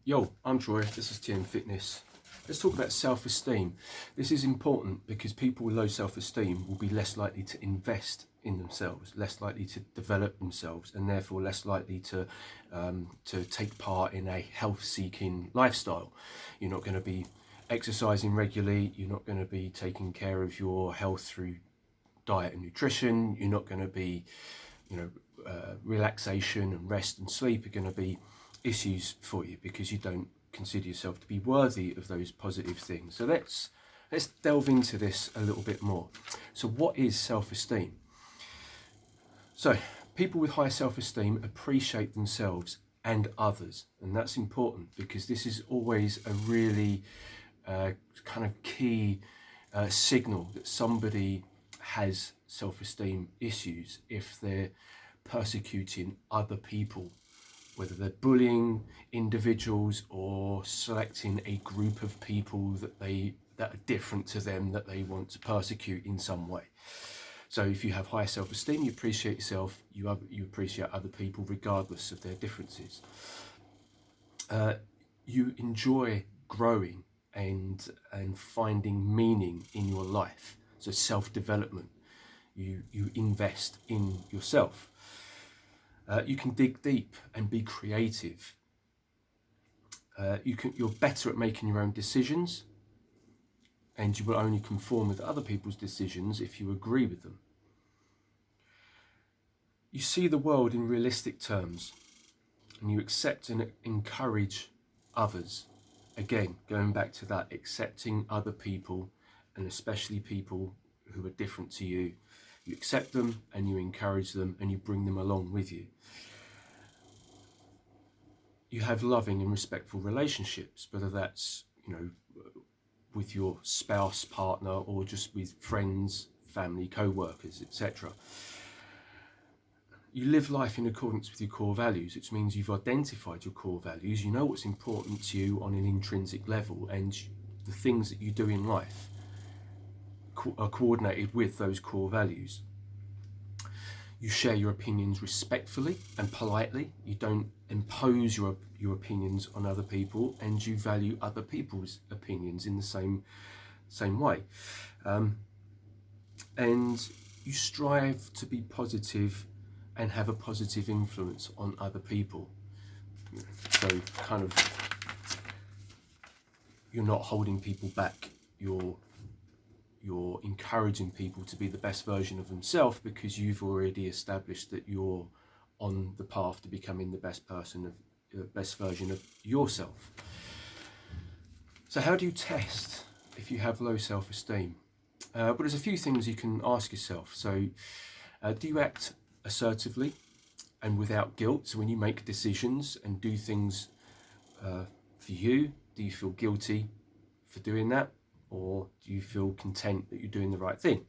Yo, I'm Troy, this is TM Fitness. Let's talk about self-esteem. This is important because people with low self-esteem will be less likely to invest in themselves, less likely to develop themselves, and therefore less likely to take part in a health-seeking lifestyle. You're not going to be exercising regularly, you're not going to be taking care of your health through diet and nutrition, you're not going to be, relaxation and rest and sleep are going to be issues for you because you don't consider yourself to be worthy of those positive things. So let's delve into this a little bit more. So what is self-esteem? So people with high self-esteem appreciate themselves and others, and that's important because this is always a really kind of key signal that somebody has self-esteem issues if they're persecuting other people, whether they're bullying individuals or selecting a group of people that are different to them that they want to persecute in some way. So if you have high self-esteem, you appreciate yourself, you appreciate other people regardless of their differences. You enjoy growing and finding meaning in your life. So self-development. You invest in yourself. You can dig deep and be creative. You're better at making your own decisions, and you will only conform with other people's decisions if you agree with them. You see the world in realistic terms, and you accept and encourage others. Again, going back to that, accepting other people, and especially people who are different to you. You accept them and you encourage them and you bring them along with you. You have loving and respectful relationships, whether that's, with your spouse, partner, or just with friends, family, co-workers, etc. You live life in accordance with your core values, which means you've identified your core values, you know what's important to you on an intrinsic level, and the things that you do in life are coordinated with those core values. You share your opinions respectfully and politely. You don't impose your opinions on other people, and you value other people's opinions in the same way. And you strive to be positive and have a positive influence on other people. So kind of, you're not holding people back. You're encouraging people to be the best version of themselves because you've already established that you're on the path to becoming the best version of yourself. So how do you test if you have low self-esteem? Well, there's a few things you can ask yourself. So do you act assertively and without guilt? So when you make decisions and do things for you, do you feel guilty for doing that? Or do you feel content that you're doing the right thing?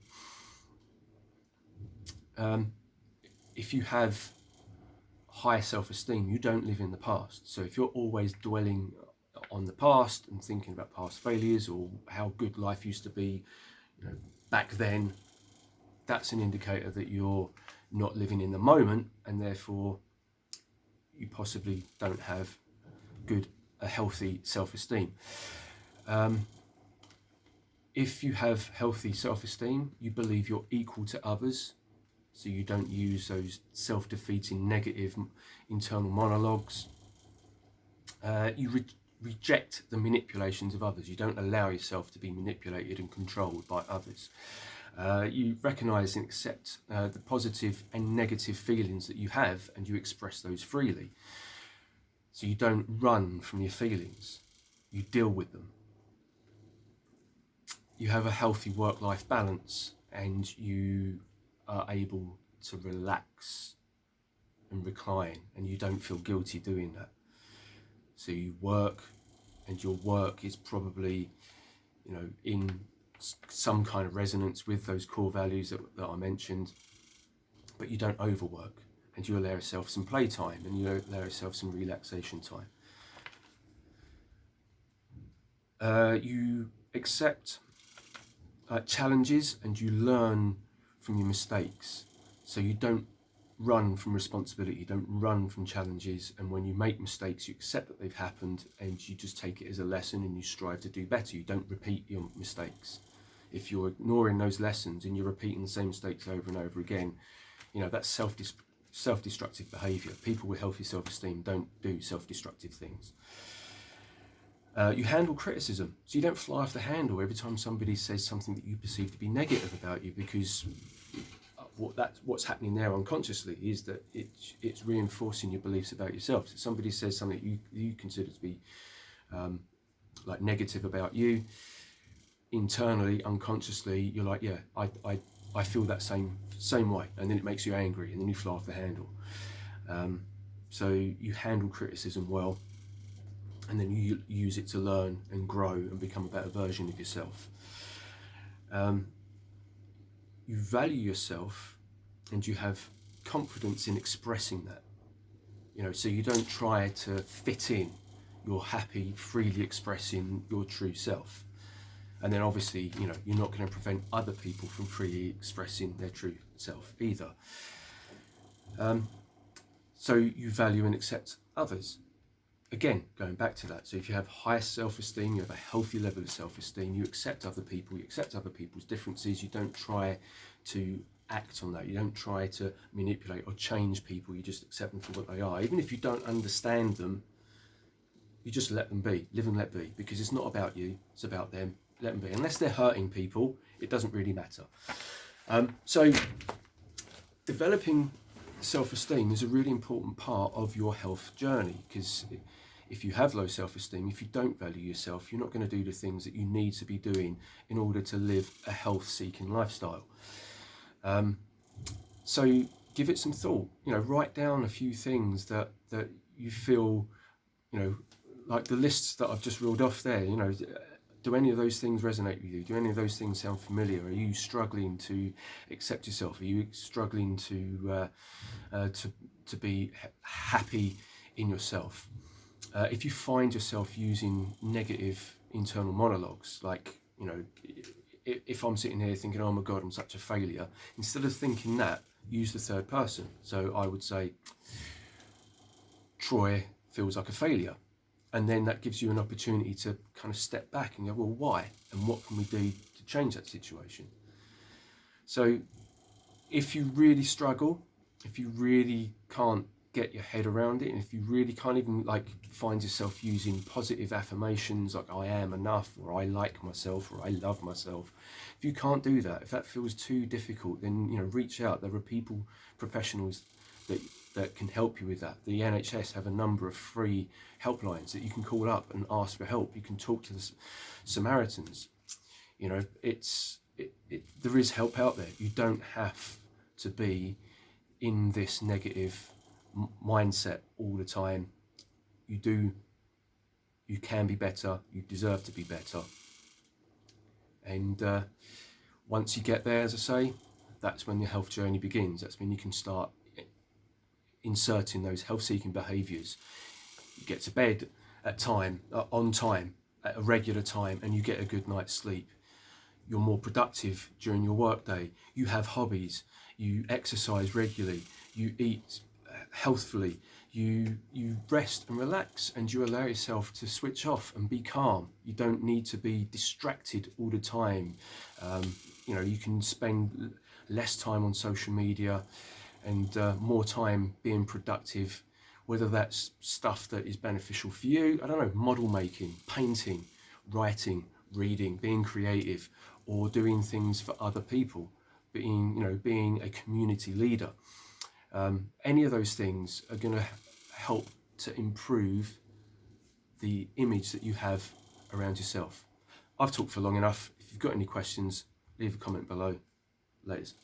If you have high self-esteem, you don't live in the past. So if you're always dwelling on the past and thinking about past failures or how good life used to be, back then, that's an indicator that you're not living in the moment, and therefore you possibly don't have a healthy self-esteem. If you have healthy self-esteem, you believe you're equal to others, so you don't use those self-defeating negative internal monologues. You reject the manipulations of others. You don't allow yourself to be manipulated and controlled by others. You recognise and accept the positive and negative feelings that you have, and you express those freely. So you don't run from your feelings, you deal with them. You have a healthy work-life balance, and you are able to relax and recline, and you don't feel guilty doing that. So you work, and your work is probably, in some kind of resonance with those core values that I mentioned, but you don't overwork, and you allow yourself some playtime, and you allow yourself some relaxation time. You accept challenges, and you learn from your mistakes. So you don't run from responsibility, you don't run from challenges, and when you make mistakes you accept that they've happened and you just take it as a lesson and you strive to do better. You don't repeat your mistakes. If you're ignoring those lessons and you're repeating the same mistakes over and over again, that's self-destructive behaviour. People with healthy self-esteem don't do self-destructive things. You handle criticism, so you don't fly off the handle every time somebody says something that you perceive to be negative about you, because what's happening there unconsciously is that it's reinforcing your beliefs about yourself. So somebody says something you consider to be like negative about you, internally, unconsciously, you're like, yeah, I feel that same way, and then it makes you angry, and then you fly off the handle. So you handle criticism well, and then you use it to learn and grow and become a better version of yourself. You value yourself, and you have confidence in expressing that. So you don't try to fit in. You're happy, freely expressing your true self. And then obviously, you're not going to prevent other people from freely expressing their true self either. So you value and accept others. Again, going back to that. So if you have high self-esteem, you have a healthy level of self-esteem, you accept other people, you accept other people's differences, you don't try to act on that, you don't try to manipulate or change people, you just accept them for what they are. Even if you don't understand them, you just let them be, live and let be, because it's not about you, it's about them. Let them be. Unless they're hurting people, it doesn't really matter. So developing self-esteem is a really important part of your health journey, because if you have low self-esteem, if you don't value yourself, you're not going to do the things that you need to be doing in order to live a health-seeking lifestyle. So give it some thought. Write down a few things that you feel, like the lists that I've just reeled off there. Do any of those things resonate with you? Do any of those things sound familiar? Are you struggling to accept yourself? Are you struggling to be happy in yourself? If you find yourself using negative internal monologues, like, if I'm sitting here thinking, oh my God, I'm such a failure, instead of thinking that, use the third person. So I would say, Troy feels like a failure. And then that gives you an opportunity to kind of step back and go, well, why? And what can we do to change that situation? So if you really struggle, if you really can't get your head around it, and if you really can't even find yourself using positive affirmations like I am enough, or I like myself, or I love myself, if you can't do that, if that feels too difficult, then reach out. There are people, professionals that can help you with that. The NHS have a number of free helplines that you can call up and ask for help. You can talk to the Samaritans. There is help out there. You don't have to be in this negative mindset all the time. You can be better. You deserve to be better. And once you get there, as I say, that's when your health journey begins. That's when you can start inserting those health-seeking behaviours. You get to bed on time, at a regular time, and you get a good night's sleep. You're more productive during your workday. You have hobbies. You exercise regularly. You eat healthfully. You rest and relax, and you allow yourself to switch off and be calm. You don't need to be distracted all the time. You can spend less time on social media and more time being productive, whether that's stuff that is beneficial for you, I don't know, model making, painting, writing, reading, being creative, or doing things for other people, being a community leader. Any of those things are going to help to improve the image that you have around yourself. I've talked for long enough. If you've got any questions, leave a comment below. Laters.